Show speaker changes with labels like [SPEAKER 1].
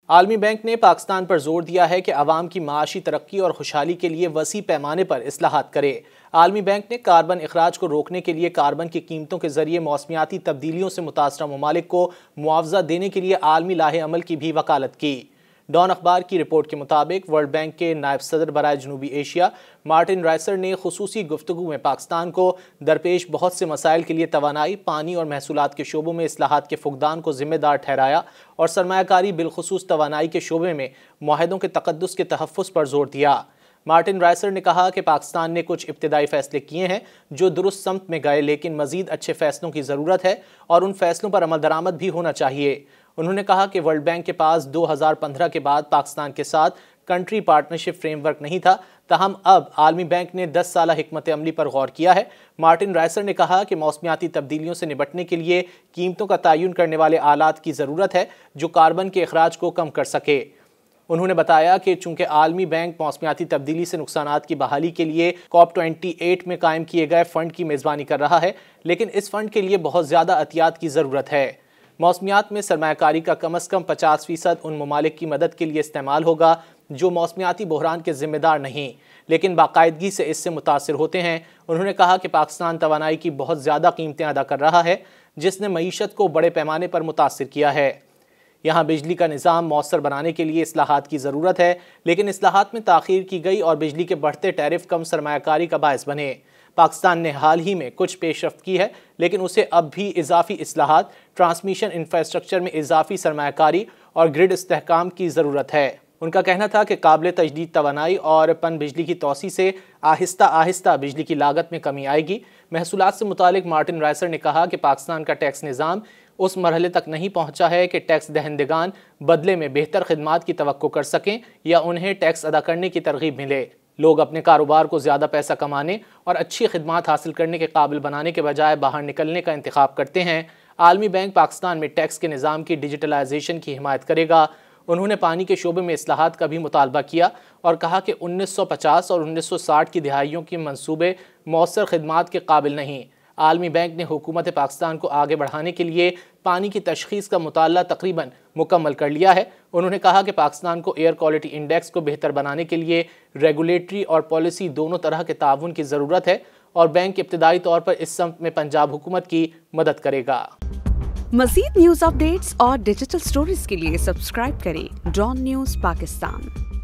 [SPEAKER 1] عالمی بینک نے پاکستان پر زور دیا ہے کہ عوام کی معاشی ترقی اور خوشحالی کے لیے وسیع پیمانے پر اصلاحات کرے۔ عالمی بینک نے کاربن اخراج کو روکنے کے لیے کاربن کی قیمتوں کے ذریعے موسمیاتی تبدیلیوں سے متاثرہ ممالک کو معاوضہ دینے کے لیے عالمی لاہ عمل کی بھی وکالت کی۔ ڈان اخبار کی رپورٹ کے مطابق ورلڈ بینک کے نائب صدر برائے جنوبی ایشیا مارٹن رائسر نے خصوصی گفتگو میں پاکستان کو درپیش بہت سے مسائل کے لیے توانائی، پانی اور محصولات کے شعبوں میں اصلاحات کے فقدان کو ذمہ دار ٹھہرایا اور سرمایہ کاری بالخصوص توانائی کے شعبے میں معاہدوں کے تقدس کے تحفظ پر زور دیا۔ مارٹن رائسر نے کہا کہ پاکستان نے کچھ ابتدائی فیصلے کیے ہیں جو درست سمت میں گئے، لیکن مزید اچھے فیصلوں کی ضرورت ہے اور ان فیصلوں پر عمل درآمد بھی ہونا چاہیے۔ انہوں نے کہا کہ ورلڈ بینک کے پاس 2015 کے بعد پاکستان کے ساتھ کنٹری پارٹنرشپ فریم ورک نہیں تھا، تاہم اب عالمی بینک نے 10 سالہ حکمت عملی پر غور کیا ہے۔ مارٹن رائسر نے کہا کہ موسمیاتی تبدیلیوں سے نمٹنے کے لیے قیمتوں کا تعین کرنے والے آلات کی ضرورت ہے جو کاربن کے اخراج کو کم کر سکے۔ انہوں نے بتایا کہ چونکہ عالمی بینک موسمیاتی تبدیلی سے نقصانات کی بحالی کے لیے COP28 میں قائم کیے گئے فنڈ کی میزبانی کر رہا ہے، لیکن اس فنڈ کے لیے بہت زیادہ عطیات کی ضرورت ہے۔ موسمیات میں سرمایہ کاری کا کم از کم 50% ان ممالک کی مدد کے لیے استعمال ہوگا جو موسمیاتی بحران کے ذمہ دار نہیں لیکن باقاعدگی سے اس سے متاثر ہوتے ہیں۔ انہوں نے کہا کہ پاکستان توانائی کی بہت زیادہ قیمتیں ادا کر رہا ہے جس نے معیشت کو بڑے پیمانے پر متاثر کیا ہے۔ یہاں بجلی کا نظام مؤثر بنانے کے لیے اصلاحات کی ضرورت ہے، لیکن اصلاحات میں تاخیر کی گئی اور بجلی کے بڑھتے ٹیرف کم سرمایہ کاری کا باعث بنے۔ پاکستان نے حال ہی میں کچھ پیش رفت کی ہے، لیکن اسے اب بھی اضافی اصلاحات، ٹرانسمیشن انفراسٹرکچر میں اضافی سرمایہ کاری اور گرڈ استحکام کی ضرورت ہے۔ ان کا کہنا تھا کہ قابل تجدید توانائی اور پن بجلی کی توسیع سے آہستہ آہستہ بجلی کی لاگت میں کمی آئے گی۔ محصولات سے متعلق مارٹن رائسر نے کہا کہ پاکستان کا ٹیکس نظام اس مرحلے تک نہیں پہنچا ہے کہ ٹیکس دہندگان بدلے میں بہتر خدمات کی توقع کر سکیں یا انہیں ٹیکس ادا کرنے کی ترغیب ملے۔ لوگ اپنے کاروبار کو زیادہ پیسہ کمانے اور اچھی خدمات حاصل کرنے کے قابل بنانے کے بجائے باہر نکلنے کا انتخاب کرتے ہیں۔ عالمی بینک پاکستان میں ٹیکس کے نظام کی ڈیجیٹلائزیشن کی حمایت کرے گا۔ انہوں نے پانی کے شعبے میں اصلاحات کا بھی مطالبہ کیا اور کہا کہ 1950 اور 1960 کی دہائیوں کے منصوبے مؤثر خدمات کے قابل نہیں۔ عالمی بینک نے حکومت پاکستان کو آگے بڑھانے کے لیے پانی کی تشخیص کا مطالعہ تقریباً مکمل کر لیا ہے۔ انہوں نے کہا کہ پاکستان کو ایئر کوالٹی انڈیکس کو بہتر بنانے کے لیے ریگولیٹری اور پالیسی دونوں طرح کے تعاون کی ضرورت ہے اور بینک ابتدائی طور پر اس سمت میں پنجاب حکومت کی مدد کرے گا۔
[SPEAKER 2] مزید نیوز اپ ڈیٹس اور ڈیجیٹل سٹوریز کے لیے سبسکرائب کریں ڈان نیوز پاکستان۔